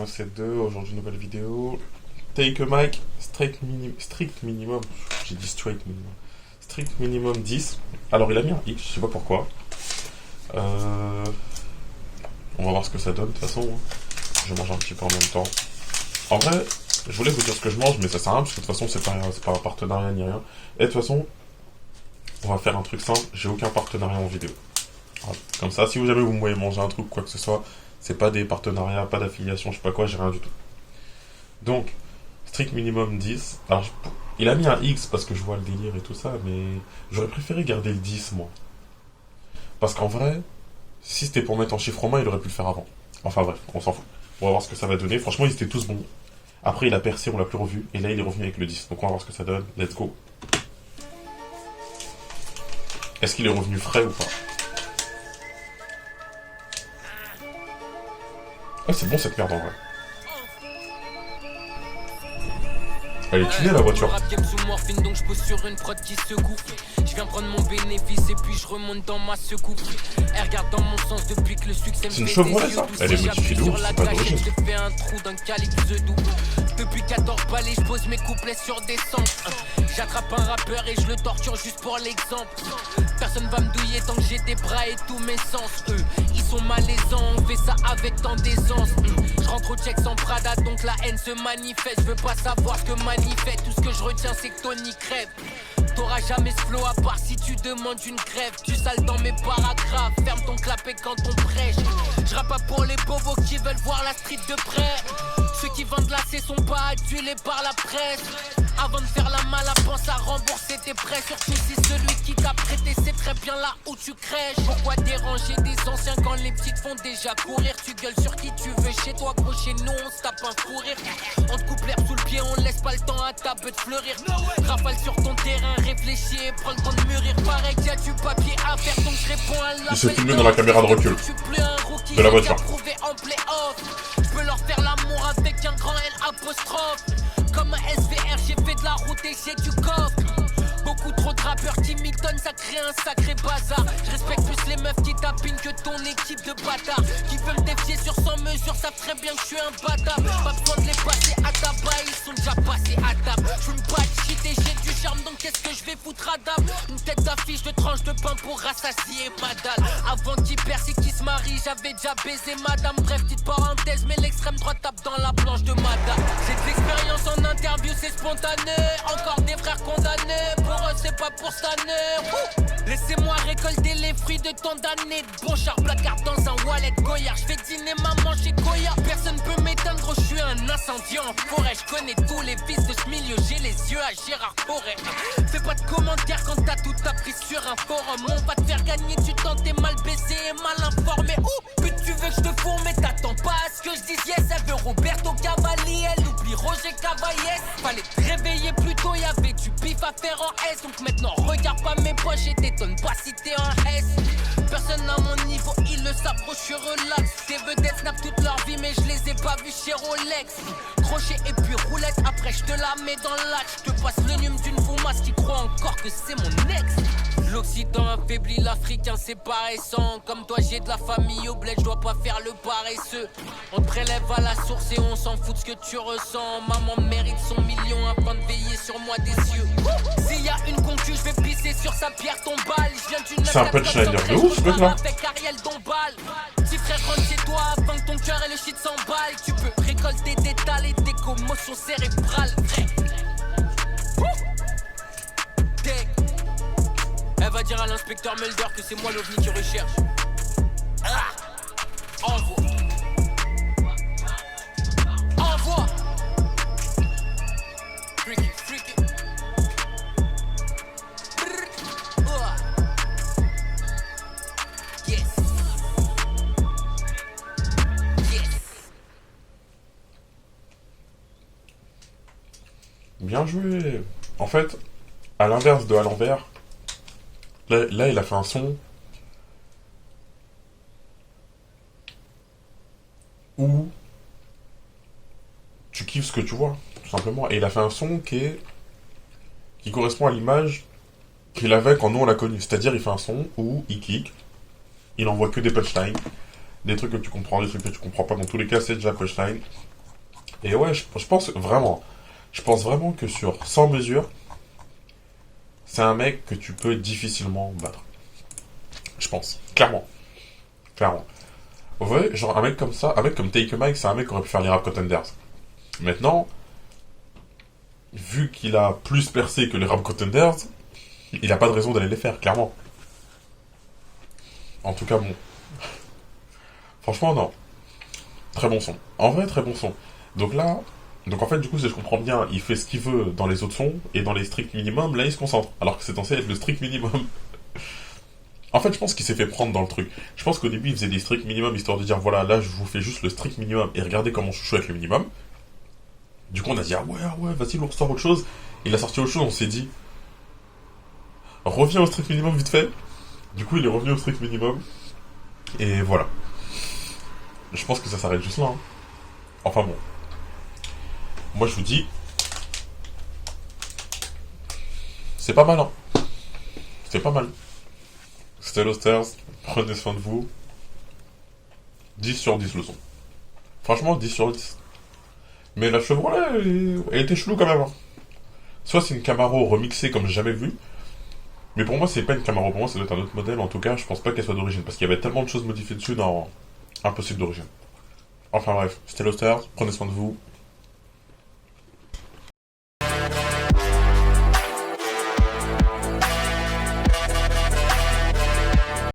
172, aujourd'hui nouvelle vidéo. Take a mic, strict minimum. J'ai dit straight minimum. Strict minimum 10. Alors il a mis un X, je sais pas pourquoi. On va voir ce que ça donne de toute façon. Je mange un petit peu en même temps. En vrai, je voulais vous dire ce que je mange, mais ça sert à rien parce que de toute façon c'est pas un partenariat ni rien. Et de toute façon, on va faire un truc simple, j'ai aucun partenariat en vidéo. Voilà. Comme ça, si jamais vous me voyez manger un truc, quoi que ce soit, c'est pas des partenariats, pas d'affiliation, je sais pas quoi, j'ai rien du tout. Donc, strict minimum 10. Alors, il a mis un X parce que je vois le délire et tout ça, mais j'aurais préféré garder le 10, moi. Parce qu'en vrai, si c'était pour mettre en chiffre romain, il aurait pu le faire avant. Enfin bref, on s'en fout. On va voir ce que ça va donner. Franchement, ils étaient tous bons. Après, il a percé, on l'a plus revu. Et là, il est revenu avec le 10. Donc, on va voir ce que ça donne. Let's go. Est-ce qu'il est revenu frais ou pas? Ah, c'est bon cette merde en vrai. Elle est tunée la voiture. Donc je pose sur une prod qui secoue. Je viens prendre mon bénéfice et puis je remonte dans ma secoupe. Elle regarde dans mon sens depuis que le succès me fait. C'est une Chevrolet ça. Elle est modifiée de ouf, c'est pas d'origine. J'ai fait un trou d'un calibre double. Depuis 14 balais, je pose mes couplets sur des centres. J'attrape un rappeur et je le torture juste pour l'exemple. Personne va me douiller tant que j'ai des bras et tous mes sens. Eux, ils sont malaisants, on fait ça avec tant d'aisance. Je rentre au check sans Prada, donc la haine se manifeste. Je veux pas savoir ce que manifeste. Tout ce que je retiens, c'est que Tony crève. T'auras jamais ce flow à part si tu demandes une grève. Tu sales dans mes paragraphes, ferme ton clapet quand on prêche. Je rappe pas pour les bobos qui veulent voir la street de près. Ceux qui vendent la sont pas adulés par la presse. Avant de faire la mala, pense à rembourser tes prêts. Surtout si celui qui t'a prêté sait très bien là où tu crèches. Pourquoi déranger des anciens quand les petites font déjà courir? Tu gueules sur qui tu veux chez toi, gros chez nous on se tape un fou rire. On te coupe l'herbe sous le pied, on laisse pas le temps à ta beuh de fleurir. Rafale sur ton terrain, réfléchis et prends le temps de mûrir. Pareil qu'il y a du papier à faire donc je réponds à la. Il s'est filmé dans la caméra de recul de la voiture. Je peux leur faire l'amour avec un grand L apostrophe. Comme un SVR, j'ai fait de la route et j'ai du coffre. Beaucoup trop de rappeurs qui mitonnent, ça crée un sacré bazar. Je respecte plus les meufs qui tapinent que ton équipe de bâtards. Qui veut me défier sur 100 mesures, savent très bien que je suis un bâtard. Pas besoin de les passer à tabac, ils sont déjà passés à table. Je fume pas de shit et j'ai du charme, donc qu'est-ce que je vais foutre à dame? Une tête d'affiche de tranche de pain pour rassasier ma dalle. Avant qu'il perce et qu'il se marie, j'avais déjà baisé madame. Bref, petite parenthèse, mais l'extrême droite tape dans la planche de madame. J'ai de l'expérience en interview, c'est spontané. Encore des frères condamnés, pour eux c'est pas pour cette année. Laissez-moi récolter les fruits de tant d'années de bon char placard dans un wallet Goyard. Je fais dîner maman chez Goya. Personne peut m'éteindre, gros, je suis un incendie en forêt. Je connais tous les fils de ce milieu, j'ai les yeux à Gérard Forêt. Fais pas de commentaires quand t'as tout appris sur un forum. On va te faire gagner du temps, t'es mal baisé et mal informé. But tu veux que je te fourre mais t'attends pas à ce que je dise yes. Elle veut Roberto Cavalli, elle oublie Roger Cavaillès. Fallait te réveiller plus tôt, y'avait du bif à faire en S. Donc maintenant regarde pas mes poches et t'étonne pas si t'es un S. Personne à mon niveau, ils le savent, gros, je suis relax. Des vedettes snap toute leur vie, mais je les ai pas vus chez Rolex. Crochet et puis roulette, après je te la mets dans l'axe. Je te passe le nume d'une foumasse qui croit encore que c'est mon ex. L'Occident affaiblit l'Africain, c'est pas récent. Comme toi j'ai de la famille au bled, je dois pas faire le paresseux. On te prélève à la source et on s'en fout de ce que tu ressens. Maman mérite son million afin de veiller sur moi des cieux. S'il y a une concu, je vais pisser sur sa pierre tombale. C'est un punchline de ouf ce truc là. Avec Ariel Dombal. Petit frère rentre chez toi afin que ton cœur et le shit s'emballent. Tu peux récolter des talents et des commotions cérébrales. Elle va dire à l'inspecteur Mulder que c'est moi l'OVNI qui recherche. Envoie. Envoie. Freaky, freaky. Yes. Yes. Bien joué. En fait, à l'inverse de à l'envers, là, il a fait un son où tu kiffes ce que tu vois, tout simplement. Et il a fait un son qui correspond à l'image qu'il avait quand nous on l'a connu. C'est-à-dire, il fait un son où il kick, il envoie que des punchlines, des trucs que tu comprends, des trucs que tu comprends pas. Dans tous les cas, c'est déjà punchline. Et ouais, je pense vraiment. Je pense vraiment que sur 100 mesures, c'est un mec que tu peux difficilement battre. Je pense. Clairement. Clairement. Vous voyez, genre un mec comme ça, un mec comme Take a Mike, c'est un mec qui aurait pu faire les rap contenders. Maintenant, vu qu'il a plus percé que les rap contenders, il a pas de raison d'aller les faire, clairement. En tout cas, bon. Franchement, non. Très bon son. En vrai, très bon son. Donc là, donc en fait, du coup, si je comprends bien, il fait ce qu'il veut dans les autres sons, et dans les strict minimum, là, il se concentre. Alors que c'est censé être le strict minimum. En fait, je pense qu'il s'est fait prendre dans le truc. Je pense qu'au début, il faisait des strict minimum, histoire de dire, voilà, là, je vous fais juste le strict minimum, et regardez comment je chouchou avec le minimum. Du coup, on a dit, ah ouais, vas-y, on sort autre chose. Il a sorti autre chose, on s'est dit, reviens au strict minimum vite fait. Du coup, il est revenu au strict minimum. Et voilà. Je pense que ça s'arrête juste là. Hein. Enfin bon. Moi, je vous dis, c'est pas mal, hein. C'est pas mal. Stellosters, prenez soin de vous. 10 sur 10 le son. Franchement, 10 sur 10. Mais la Chevrolet, elle était chelou quand même. Hein. Soit c'est une Camaro remixée comme j'ai jamais vu. Mais pour moi, c'est pas une Camaro. Pour moi, ça doit être un autre modèle. En tout cas, je pense pas qu'elle soit d'origine. Parce qu'il y avait tellement de choses modifiées dessus dans Impossible d'origine. Enfin bref, Stellosters, prenez soin de vous.